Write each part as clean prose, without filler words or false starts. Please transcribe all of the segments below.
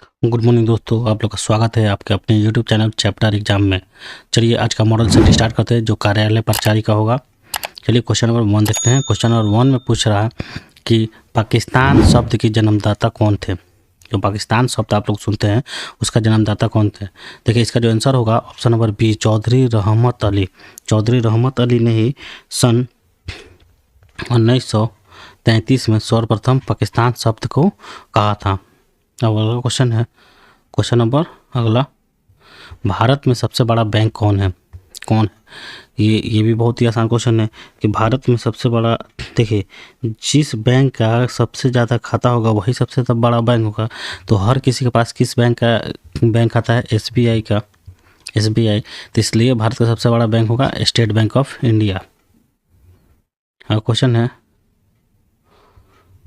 Good morning दोस्तों, आप लोग का स्वागत है आपके अपने यूट्यूब चैनल चैप्टर एग्जाम में। चलिए आज का मॉडल सेट स्टार्ट करते हैं जो कार्यालय परिचारी का होगा। चलिए क्वेश्चन नंबर 1 देखते हैं। क्वेश्चन नंबर 1 में पूछ रहा है कि पाकिस्तान शब्द के जन्मदाता कौन थे। जो पाकिस्तान शब्द आप लोग सुनते हैं उसका जन्मदाता कौन थे। देखिए इसका जो आंसर होगा ऑप्शन नंबर बी, चौधरी रहमत अली। चौधरी रहमत अली ने ही सन 1933 में सर्वप्रथम पाकिस्तान शब्द को कहा था। अब अगला क्वेश्चन है, क्वेश्चन नंबर अगला, भारत में सबसे बड़ा बैंक कौन है। कौन है ये भी बहुत ही आसान क्वेश्चन है कि भारत में सबसे बड़ा, देखिए जिस बैंक का सबसे ज़्यादा खाता होगा वही सबसे बड़ा बैंक होगा। तो हर किसी के पास किस बैंक खाता है, एसबीआई का, एसबीआई। तो इसलिए भारत का सबसे बड़ा बैंक होगा state bank of India. Question है,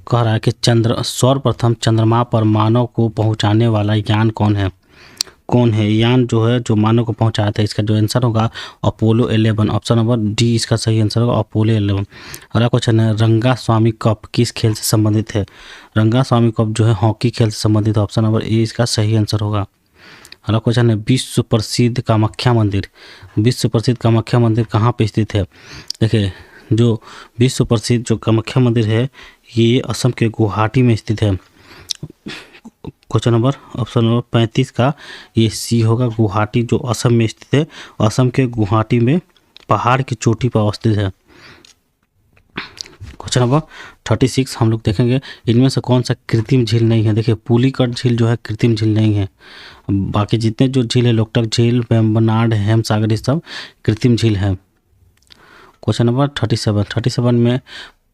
कह रहा है कि सर्वप्रथम चंद्रमा पर मानव को पहुंचाने वाला यान कौन है। कौन है यान जो है जो मानव को पहुंचाया था। इसका जो आंसर होगा अपोलो 11, ऑप्शन नंबर डी इसका सही आंसर होगा अपोलो 11। अगला क्वेश्चन है, रंगा स्वामी कप किस खेल से संबंधित है। रंगा स्वामी कप जो है हॉकी खेल से संबंधित है, ऑप्शन नंबर ए इसका सही आंसर होगा। अगला क्वेश्चन है, विश्व प्रसिद्ध कामाख्या मंदिर। विश्व प्रसिद्ध कामाख्या मंदिर कहाँ पे स्थित है। देखिए जो विश्व प्रसिद्ध जो कामाख्या मंदिर है ये असम के गुवाहाटी में स्थित है। क्वेश्चन नंबर ऑप्शन नंबर 35 का ये सी होगा, गुवाहाटी जो असम में स्थित है। असम के गुवाहाटी में पहाड़ की चोटी पर अवस्थित है। क्वेश्चन नंबर 36 हम लोग देखेंगे, इनमें से कौन सा कृत्रिम झील नहीं है। देखिए पुलिकट झील जो है कृत्रिम झील नहीं है। बाकी जितने जो झील है, लोकटक झील, वेम्बनाड, हेमसागर, ये सब कृत्रिम झील है। क्वेश्चन नंबर 37 में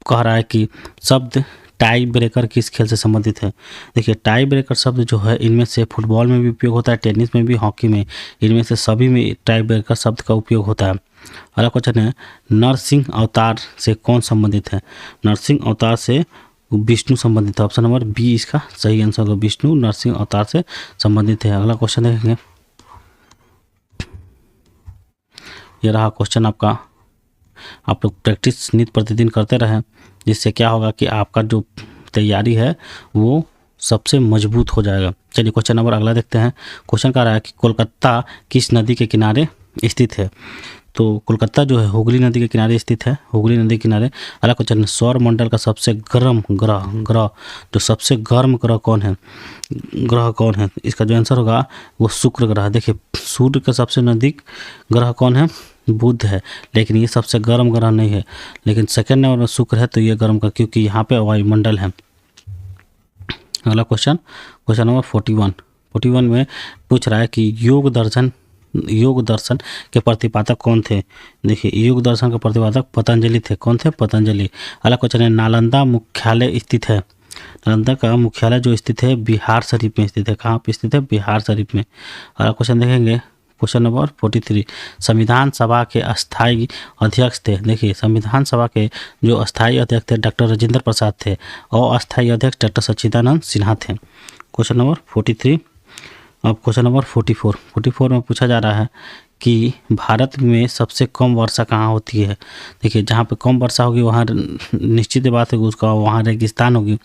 कह रहा है कि शब्द टाई ब्रेकर किस खेल से संबंधित है। देखिए टाई ब्रेकर शब्द जो है इनमें से फुटबॉल में भी उपयोग होता है, टेनिस में भी, हॉकी में, इनमें से सभी में टाई ब्रेकर शब्द का उपयोग होता है। अगला क्वेश्चन है, नरसिंह अवतार से कौन संबंधित है। नरसिंह अवतार से विष्णु संबंधित है, ऑप्शन नंबर बी इसका सही आंसर होगा, विष्णु नरसिंह अवतार से संबंधित है। अगला क्वेश्चन देखेंगे, ये रहा क्वेश्चन आपका। आप लोग प्रैक्टिस नित्य प्रतिदिन करते रहें, जिससे क्या होगा कि आपका जो तैयारी है वो सबसे मजबूत हो जाएगा। चलिए क्वेश्चन नंबर अगला देखते हैं। क्वेश्चन कह रहा है कि कोलकाता किस नदी के किनारे स्थित है। तो कोलकाता जो है हुगली नदी के किनारे स्थित है, हुगली नदी के किनारे। अगला क्वेश्चन, सौर मंडल का सबसे गर्म ग्रह जो सबसे गर्म ग्रह कौन है, ग्रह कौन है। इसका जो आंसर होगा वो शुक्र ग्रह। देखिए सूर्य का सबसे नज़दीक ग्रह कौन है, बुध है, लेकिन ये सबसे गर्म ग्रह नहीं है। लेकिन सेकंड नंबर में शुक्र है, तो ये गर्म का, क्योंकि यहाँ पे वायुमंडल है। अगला क्वेश्चन, क्वेश्चन नंबर 41 में पूछ रहा है कि योग दर्शन के प्रतिपादक कौन थे। देखिए योग दर्शन के प्रतिपादक पतंजलि थे। कौन थे, पतंजलि। अगला क्वेश्चन है, नालंदा मुख्यालय स्थित है। नालंदा का मुख्यालय जो स्थित है बिहार शरीफ में स्थित है। कहाँ पे स्थित है, बिहार शरीफ में। अगला क्वेश्चन देखेंगे, क्वेश्चन नंबर 43, संविधान सभा के अस्थायी अध्यक्ष थे। देखिए संविधान सभा के जो अस्थायी अध्यक्ष थे डॉक्टर राजेंद्र प्रसाद थे, और अस्थायी अध्यक्ष डॉक्टर सच्चिदानंद सिन्हा थे। Question number 43। अब क्वेश्चन नंबर 44 में पूछा जा रहा है कि भारत में सबसे कम वर्षा कहाँ होती है। देखिए जहाँ पे कम वर्षा होगी वहाँ निश्चित बात है उसका वहाँ रेगिस्तान होगी।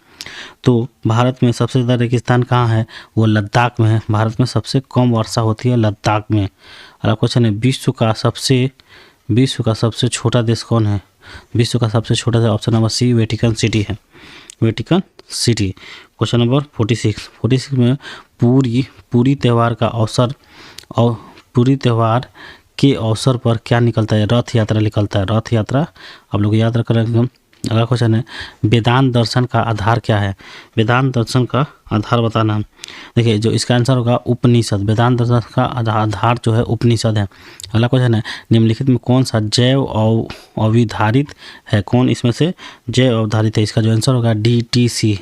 तो भारत में सबसे ज़्यादा रेगिस्तान कहाँ है, वो लद्दाख में है। भारत में सबसे कम वर्षा होती है लद्दाख में। अगला क्वेश्चन है, विश्व का सबसे छोटा देश कौन है। विश्व का सबसे छोटा देश, option number C Vatican city है, वेटिकन सिटी। क्वेश्चन नंबर 46 में पूरी त्यौहार का अवसर और पूरी त्यौहार के अवसर पर क्या निकलता है, रथ यात्रा निकलता है। रथ यात्रा आप लोग याद रख रहे हैं। अगला क्वेश्चन है, वेदांत दर्शन का आधार क्या है। वेदांत दर्शन का आधार बताना। देखिए जो इसका आंसर होगा उपनिषद। वेदांत दर्शन का आधार जो है उपनिषद है। अगला क्वेश्चन है, निम्नलिखित में कौन सा जैव अविधारित है। कौन इसमें से जैव अवधारित है। इसका जो आंसर होगा DTC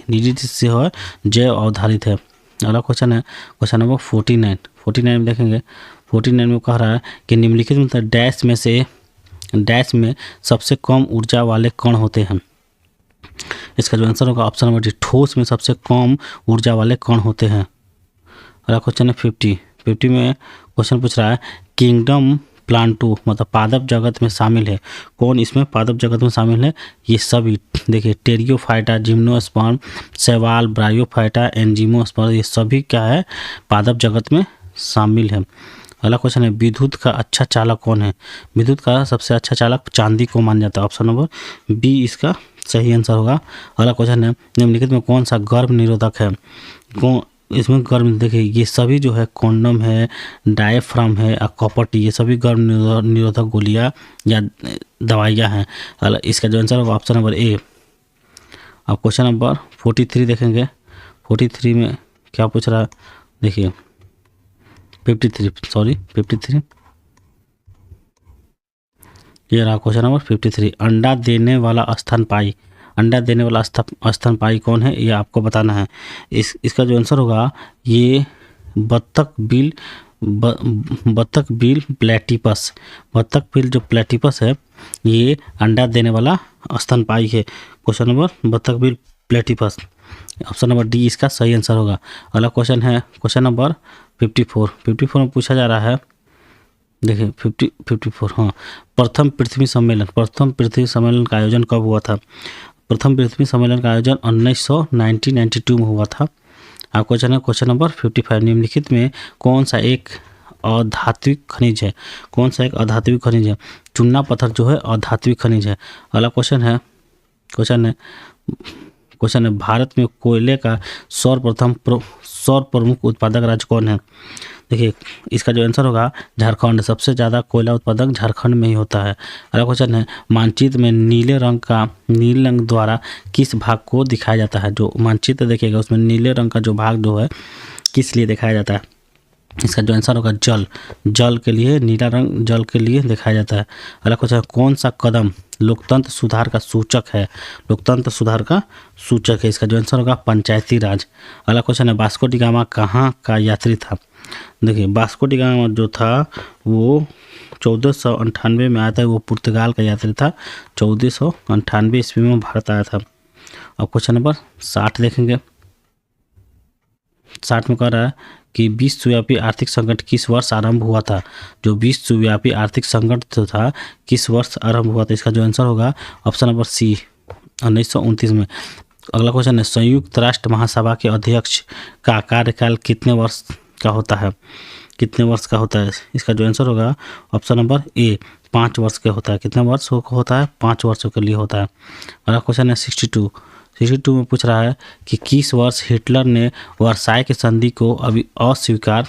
है, जैव अवधारित है। अगला क्वेश्चन है क्वेश्चन नंबर 49 में देखेंगे। 49 में कह रहा है कि निम्नलिखित में डैश में सबसे कम ऊर्जा वाले कण होते हैं। इसका जो आंसर होगा ऑप्शन नंबर डी, ठोस में सबसे कम ऊर्जा वाले कण होते हैं। अगला क्वेश्चन है 50 में क्वेश्चन पूछ रहा है, किंगडम प्लांटू मतलब पादप जगत में शामिल है। कौन इसमें पादप जगत में शामिल है? ये सभी देखिए, टेरियोफाइटा, जिम्नोस्पर्म, शैवाल, ब्रायोफाइटा, एंजियोस्पर्म, ये सभी क्या है? पादप जगत में शामिल है। अगला क्वेश्चन है, विद्युत का अच्छा चालक कौन है? विद्युत का सबसे अच्छा चालक चांदी को माना जाता है। ऑप्शन नंबर बी इसका सही आंसर होगा। अगला क्वेश्चन है, निम्नलिखित में कौन सा गर्भ निरोधक है? कौन इसमें गर्भ, देखिए ये सभी जो है कॉन्डम है, डायफ्राम है, कॉपर टी, ये सभी गर्भ निरोधक गोलियां या दवाइयाँ हैं। इसका जो आंसर होगा ऑप्शन नंबर ए। अब क्वेश्चन नंबर 43 देखेंगे। 43 में क्या पूछ रहा है? देखिए 53 ये रहा क्वेश्चन नंबर 53। अंडा देने वाला स्तनपायी, अंडा देने वाला स्तनपायी कौन है? ये आपको बताना है। इसका जो आंसर होगा ये बत्तख बिल प्लेटिपस। बत्तख बिल जो प्लेटिपस है ये अंडा देने वाला स्तनपायी है। क्वेश्चन नंबर बत्तख bill platypus, option number D इसका सही आंसर होगा। अगला क्वेश्चन है क्वेश्चन नंबर 54 में पूछा जा रहा है, देखिए 54 हाँ, प्रथम पृथ्वी सम्मेलन का आयोजन कब हुआ था? प्रथम पृथ्वी सम्मेलन का आयोजन 1992 में हुआ था। आप क्वेश्चन है क्वेश्चन नंबर 55, निम्नलिखित में कौन सा एक अधात्विक खनिज है? कौन सा एक अधात्विक खनिज है? चूना पत्थर जो है अधात्विक खनिज है। अगला क्वेश्चन है भारत में कोयले का सर्वप्रमुख उत्पादक राज्य कौन है? देखिए इसका जो आंसर होगा झारखंड, सबसे ज़्यादा कोयला उत्पादक झारखंड में ही होता है। अगला क्वेश्चन है, मानचित्र में नीले रंग द्वारा किस भाग को दिखाया जाता है? जो मानचित्र देखिएगा उसमें नीले रंग का जो भाग जो है किस लिए दिखाया जाता है? इसका जो आंसर होगा जल के लिए, नीला रंग जल के लिए दिखाया जाता है। अगला क्वेश्चन है, कौन सा कदम लोकतंत्र सुधार का सूचक है? लोकतंत्र सुधार का सूचक है। इसका जो आंसर होगा पंचायती राज। अगला क्वेश्चन है, वास्को डी गामा कहाँ का यात्री था? देखिए वास्को डी गामा जो था वो 1498 में आया था, वो पुर्तगाल का यात्री था। 1498 ईस्वी में भारत आया था। अब क्वेश्चन नंबर 60 देखेंगे। 60 में कह रहा है कि विश्वव्यापी आर्थिक संकट किस वर्ष आरंभ हुआ था? जो विश्वव्यापी आर्थिक संकट जो था किस वर्ष आरंभ हुआ था? इसका जो आंसर होगा ऑप्शन नंबर सी 1929 में। अगला क्वेश्चन है, संयुक्त राष्ट्र महासभा के अध्यक्ष का कार्यकाल कितने वर्ष का होता है? कितने वर्ष का होता है? इसका जो आंसर होगा ऑप्शन नंबर ए 5 वर्ष का होता है। कितने वर्ष होता है? 5 वर्षों के लिए होता है। अगला क्वेश्चन है 62 में पूछ रहा है कि किस वर्ष हिटलर ने वर्साई की संधि को अभी अस्वीकार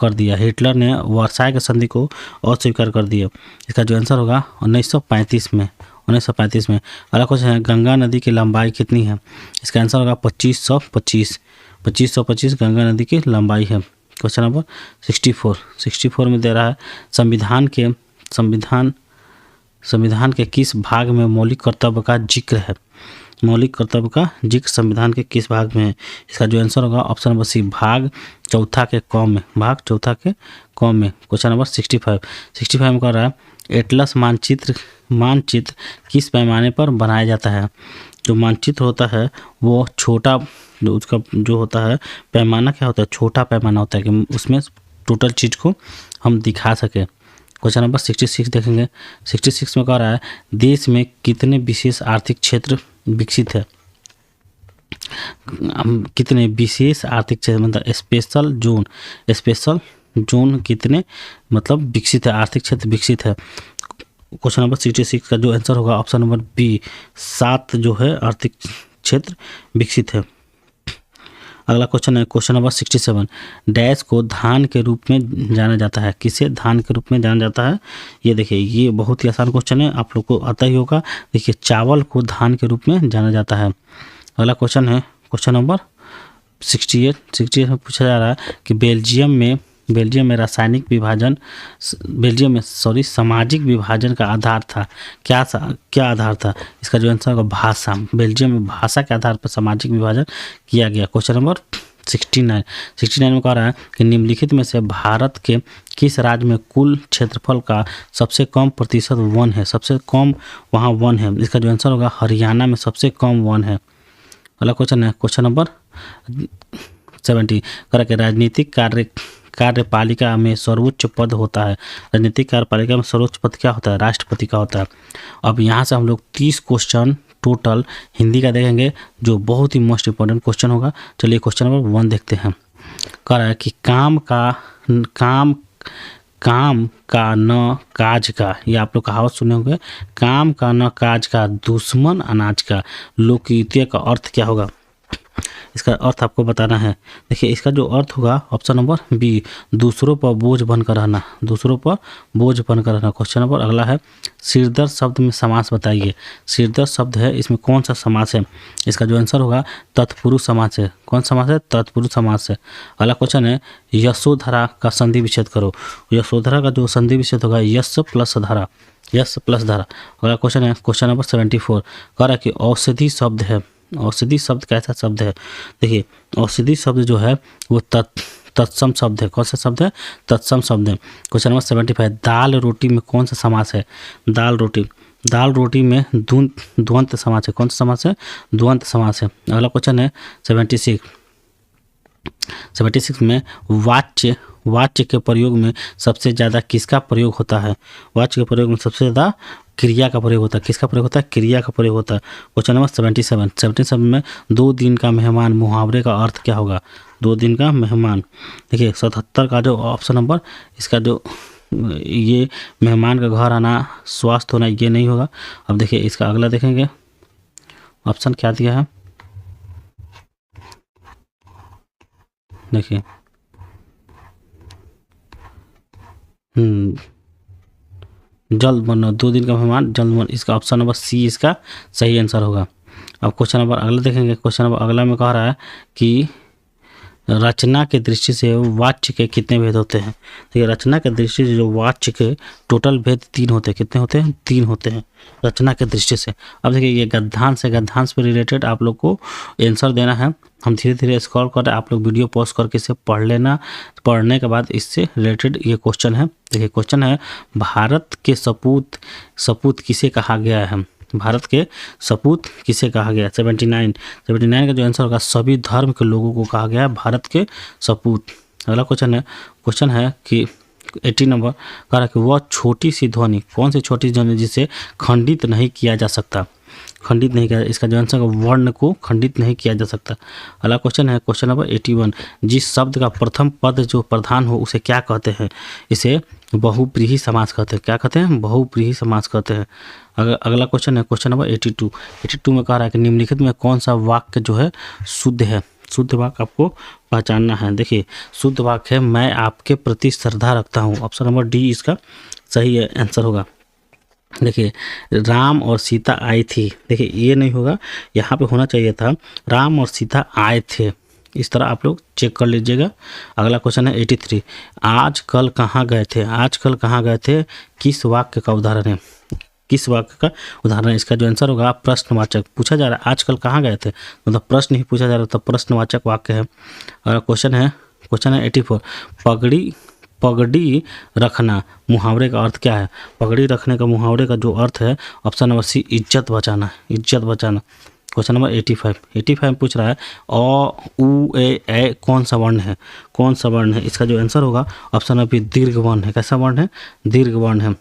कर दिया? हिटलर ने वर्साई की संधि को अस्वीकार कर दिया। इसका जो आंसर होगा 1935 में। 1935 में। अगला क्वेश्चन है, गंगा नदी की लंबाई कितनी है? इसका आंसर होगा 2525 गंगा नदी की लंबाई है। क्वेश्चन नंबर 64 में दे रहा है, संविधान के किस भाग में मौलिक कर्तव्य का जिक्र है? मौलिक कर्तव्य का जिक्र संविधान के किस भाग में है? इसका जो आंसर होगा ऑप्शन नंबर सी भाग चौथा के कॉम में। क्वेश्चन नंबर 65 में कह रहा है, एटलस मानचित्र किस पैमाने पर बनाया जाता है? जो मानचित्र होता है वो छोटा, उसका जो होता है पैमाना क्या होता है? छोटा पैमाना होता है कि उसमें टोटल चीज़ को हम दिखा सकें। क्वेश्चन नंबर 66 देखेंगे। 66 में कह रहा है, देश में कितने विशेष आर्थिक क्षेत्र विकसित है? कितने विशेष आर्थिक क्षेत्र मतलब स्पेशल जोन कितने मतलब विकसित है, आर्थिक क्षेत्र विकसित है? क्वेश्चन नंबर 66 का जो आंसर होगा ऑप्शन नंबर बी 7 जो है आर्थिक क्षेत्र विकसित है। अगला क्वेश्चन है क्वेश्चन नंबर 67, डैश को धान के रूप में जाना जाता है? किसे धान के रूप में जाना जाता है? ये देखिए ये बहुत ही आसान क्वेश्चन है, आप लोग को आता ही होगा। देखिए चावल को धान के रूप में जाना जाता है। अगला क्वेश्चन है क्वेश्चन नंबर 68 में पूछा जा रहा है कि बेल्जियम में सामाजिक विभाजन का आधार था। क्या आधार था? इसका जो आंसर होगा भाषा। बेल्जियम में भाषा के आधार पर सामाजिक विभाजन किया गया। क्वेश्चन नंबर 69 में कह रहा है कि निम्नलिखित में से भारत के किस राज्य में कुल क्षेत्रफल का सबसे कम प्रतिशत वन है? सबसे कम वहाँ वन है। इसका जो आंसर होगा हरियाणा में सबसे कम वन है। अगला क्वेश्चन है क्वेश्चन नंबर 70 कह रहा है कि राजनीतिक कार्यपालिका में सर्वोच्च पद होता है? राजनीतिक कार्यपालिका में सर्वोच्च पद क्या होता है? राष्ट्रपति का होता है। अब यहाँ से हम लोग 30 क्वेश्चन टोटल हिंदी का देखेंगे, जो बहुत ही मोस्ट इंपॉर्टेंट क्वेश्चन होगा। चलिए क्वेश्चन नंबर 1 देखते हैं। कह रहा है कि काम का न काज का, ये आप लोग कहावत सुने होंगे, काम का न काज का, दुश्मन अनाज का, लोकयुक्तिया का अर्थ क्या होगा? इसका अर्थ आपको बताना है। देखिए इसका जो अर्थ होगा ऑप्शन नंबर बी, दूसरों पर बोझ बनकर रहना, दूसरों पर बोझ बनकर रहना। क्वेश्चन नंबर अगला है, सिरदर्द शब्द में समास बताइए। सिरदर्द शब्द है, इसमें कौन सा समास है? इसका जो आंसर होगा तत्पुरुष समास है। कौन समास है? तत्पुरुष समास है। अगला क्वेश्चन है, यशोधरा का संधि विच्छेद करो। यशोधरा का जो संधि विच्छेद होगा यश प्लस धारा, यश प्लस धारा। अगला क्वेश्चन है क्वेश्चन नंबर 74, कह रहा है कि औषधि शब्द है। औषधि शब्द कैसा शब्द है? देखिए औषधि शब्द जो है वो तत्सम शब्द है। कौन सा शब्द है? तत्सम शब्द है। क्वेश्चन नंबर 75, दाल रोटी में कौन सा समास है? दाल रोटी, दाल रोटी में द्वंद्व समास है। कौन सा समास है? द्वंद्व समास है। अगला क्वेश्चन है 76 में वाच्य के प्रयोग में सबसे ज़्यादा किसका प्रयोग होता है? वाच्य के प्रयोग में सबसे ज़्यादा क्रिया का प्रयोग होता है। किसका प्रयोग होता है? क्रिया का प्रयोग होता है। क्वेश्चन नंबर 77 में 2 दिन का मेहमान मुहावरे का अर्थ क्या होगा? 2 दिन का मेहमान। देखिए 77 का जो ऑप्शन नंबर, इसका जो ये मेहमान का घर आना, स्वस्थ होना, ये नहीं होगा। अब देखिए इसका अगला देखेंगे, ऑप्शन क्या दिया है, देखिए जल्द बनो, 2 दिन का मेहमान जल्द बनो। इसका ऑप्शन नंबर सी इसका सही आंसर होगा। अब क्वेश्चन नंबर अगला देखेंगे। क्वेश्चन नंबर अगला में कह रहा है कि रचना के दृष्टि से वाच्य के कितने भेद होते हैं? देखिए रचना के दृष्टि से जो वाच्य के टोटल भेद 3 होते हैं। कितने होते हैं? 3 होते हैं रचना के दृष्टि से। अब देखिए ये गद्यांश पे रिलेटेड आप लोग को आंसर देना है। हम धीरे धीरे स्क्रॉल कर रहे हैं, आप लोग वीडियो पॉज करके इसे पढ़ लेना। पढ़ने के बाद इससे रिलेटेड ये क्वेश्चन है। देखिए क्वेश्चन है, भारत के सपूत किसे कहा गया है? भारत के सपूत किसे कहा गया? 79 का जो आंसर होगा, सभी धर्म के लोगों को कहा गया है भारत के सपूत। अगला क्वेश्चन है कि 80 नंबर कह रहा है कि वह छोटी सी ध्वनि, कौन सी छोटी ध्वनि जिसे खंडित नहीं किया जा सकता? खंडित नहीं किया, इसका जो आंसर है वर्ण को खंडित नहीं किया जा सकता। अगला क्वेश्चन है क्वेश्चन नंबर 81, जिस शब्द का प्रथम पद जो प्रधान हो उसे क्या कहते हैं? इसे बहुव्रीहि समास कहते हैं। क्या कहते हैं? बहुव्रीहि समास कहते हैं। अगला क्वेश्चन है क्वेश्चन नंबर 82 में कह रहा है कि निम्नलिखित में कौन सा वाक्य जो है शुद्ध है? शुद्ध वाक्य आपको पहचानना है। देखिए शुद्ध वाक्य है, मैं आपके प्रति श्रद्धा रखता हूँ। ऑप्शन नंबर डी इसका सही आंसर होगा। देखिए राम और सीता आई थी, देखिए ये नहीं होगा, यहाँ पे होना चाहिए था राम और सीता आए थे। इस तरह आप लोग चेक कर लीजिएगा। अगला क्वेश्चन है 83, आज कल कहाँ गए थे? आज कल कहाँ गए थे किस वाक्य का उदाहरण है? किस वाक्य का उदाहरण है? इसका जो आंसर होगा प्रश्नवाचक। पूछा जा रहा है आजकल कहाँ गए थे, मतलब प्रश्न ही पूछा जा रहा है, तो प्रश्नवाचक वाक्य है। अगला क्वेश्चन है 84, पगड़ी रखना मुहावरे का अर्थ क्या है? पगड़ी रखने का मुहावरे का जो अर्थ है ऑप्शन नंबर सी, इज्जत बचाना। इज्जत बचाना। क्वेश्चन नंबर 85 पूछ रहा है अ उ ए कौन सा वर्ण है? कौन सा वर्ण है? इसका जो आंसर होगा ऑप्शन नंबर बी, दीर्घ वर्ण है। कैसा वर्ण है? दीर्घ वर्ण है।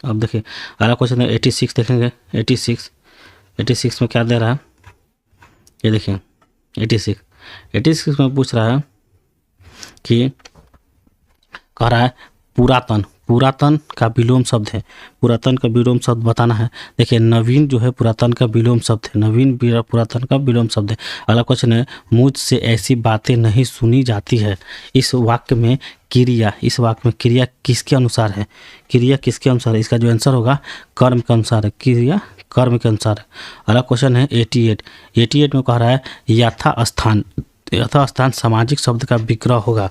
अब देखिए अगला क्वेश्चन है 86 देखेंगे। 86 में क्या दे रहा है? ये देखिए 86 में पूछ रहा है कि कह रहा है पुरातन का विलोम शब्द है। पुरातन का विलोम शब्द बताना है। देखिए नवीन जो है पुरातन का विलोम शब्द है। नवीन पुरातन का विलोम शब्द है। अगला क्वेश्चन है, मुझसे ऐसी बातें नहीं सुनी जाती है। इस वाक्य में क्रिया किसके अनुसार है? क्रिया किसके अनुसार है? इसका जो आंसर होगा कर्म के अनुसार है। क्रिया कर्म के अनुसार है। अगला क्वेश्चन है 88 में कह रहा है यथास्थान सामाजिक शब्द का विग्रह होगा।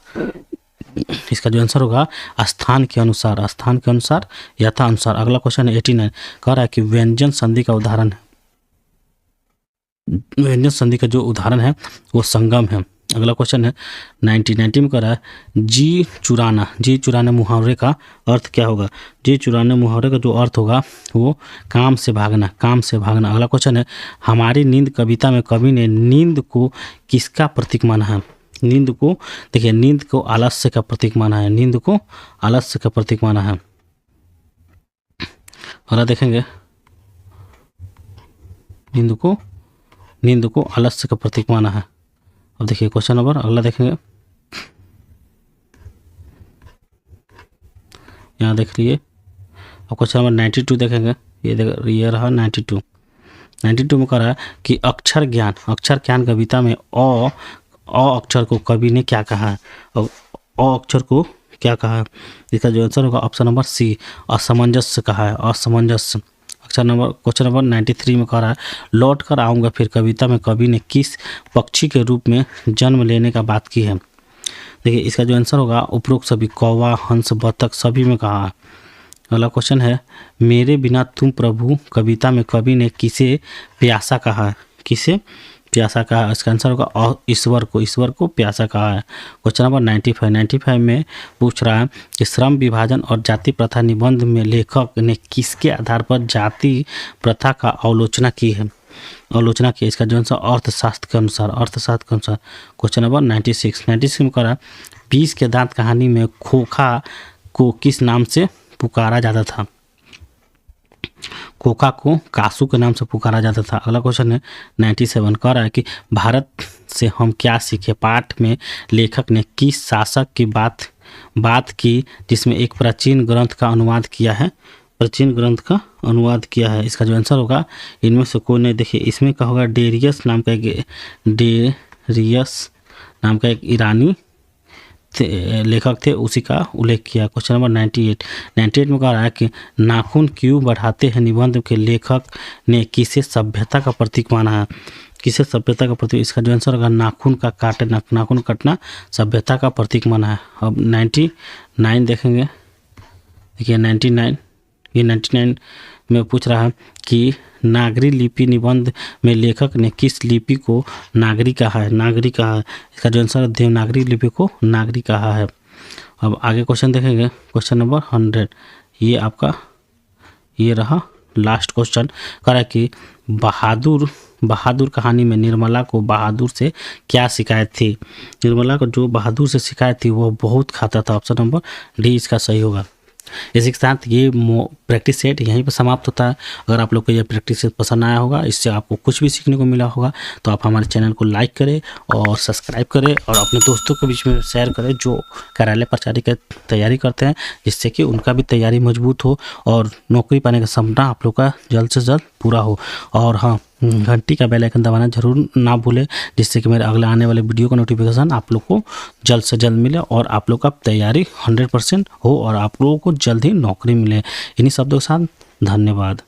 इसका जो आंसर होगा स्थान के अनुसार यथा अनुसार। अगला क्वेश्चन है 89, कह रहा है कि व्यंजन संधि का उदाहरण है। व्यंजन संधि का जो उदाहरण है वो संगम है। अगला क्वेश्चन है 90 में कह रहा है जी चुराना मुहावरे का अर्थ क्या होगा? जी चुराने मुहावरे का जो अर्थ होगा वो काम से भागना। अगला क्वेश्चन है, हमारी नींद कविता में कवि ने नींद को किसका प्रतीक माना है? नींद को देखिए, नींद को आलस्य का प्रतीक माना है, नींद को आलस्य का प्रतीक माना है। अगला देखेंगे, नींद को आलस्य का प्रतीक माना है। अब देखिए क्वेश्चन नंबर अगला देखेंगे, यहाँ देख लीजिए। अब क्वेश्चन नंबर 92 देखेंगे, ये रहा 92 में कह रहा है कि अक्षर ज्ञान कविता में अ अक्षर को कवि ने क्या कहा है। अब अ अक्षर को क्या कहा है, इसका जो आंसर होगा ऑप्शन नंबर सी, असमंजस्य कहा है, असमंजस्य। क्वेश्चन नंबर 93 में कह रहा है लौट कर आऊँगा फिर कविता में कवि ने किस पक्षी के रूप में जन्म लेने का बात की है। देखिए इसका जो आंसर होगा उपरोक्त सभी, कौवा, हंस, बतख सभी में कहा है। अगला क्वेश्चन है मेरे बिना तुम प्रभु कविता में कवि ने किसे प्यासा कहा है, किसे प्यासा कहा है। इसका आंसर होगा ईश्वर को प्यासा कहा है। क्वेश्चन नंबर 95 में पूछ रहा है कि श्रम विभाजन और जाति प्रथा निबंध में लेखक ने किसके आधार पर जाति प्रथा का आलोचना की है। इसका जो आंसर अर्थशास्त्र के अनुसार। क्वेश्चन नंबर 96 में कह रहा है 20 के दांत कहानी में खोखा को किस नाम से पुकारा जाता था। खोखा को कासू के नाम से पुकारा जाता था। अगला क्वेश्चन है 97 कह रहा है कि भारत से हम क्या सीखे पाठ में लेखक ने किस शासक की बात की जिसमें एक प्राचीन ग्रंथ का अनुवाद किया है। इसका जो आंसर होगा इनमें से कोई नहीं। देखिए इसमें क्या होगा, डेरियस नाम का एक ईरानी लेखक थे, उसी का उल्लेख किया। क्वेश्चन नंबर 98 में कह रहा है कि नाखून क्यों बढ़ाते हैं निबंध के लेखक ने किसे सभ्यता का प्रतीक माना है। इसका जो आंसर होगा नाखून काटना सभ्यता का प्रतीक माना है। अब 99 देखेंगे। देखिए 99 में पूछ रहा है कि नागरी लिपि निबंध में लेखक ने किस लिपि को नागरी कहा है। इसका जो आंसर है देवनागरी लिपि को नागरी कहा है। अब आगे क्वेश्चन देखेंगे, क्वेश्चन नंबर 100। ये रहा लास्ट क्वेश्चन। कह रहा है कि बहादुर कहानी में निर्मला को बहादुर से क्या शिकायत थी। निर्मला को जो बहादुर से शिकायत थी वो बहुत खाता था। ऑप्शन नंबर डी इसका सही होगा। इसी के साथ ये प्रैक्टिस सेट यहीं पर समाप्त होता है। अगर आप लोग को ये प्रैक्टिस सेट पसंद आया होगा, इससे आपको कुछ भी सीखने को मिला होगा, तो आप हमारे चैनल को लाइक करें और सब्सक्राइब करें और अपने दोस्तों के बीच में शेयर करें जो कार्यालय प्रचारी की तैयारी करते हैं, जिससे कि उनका भी तैयारी मजबूत हो और नौकरी पाने का सपना आप लोग का जल्द से जल्द पूरा हो। और हाँ, घंटी का बेल आइकन दबाना जरूर ना भूलें, जिससे कि मेरे अगले आने वाले वीडियो का नोटिफिकेशन आप लोग को जल्द से जल्द मिले और आप लोग का तैयारी 100% हो और आप लोगों को जल्द ही नौकरी मिले। इन्हीं शब्दों के साथ धन्यवाद।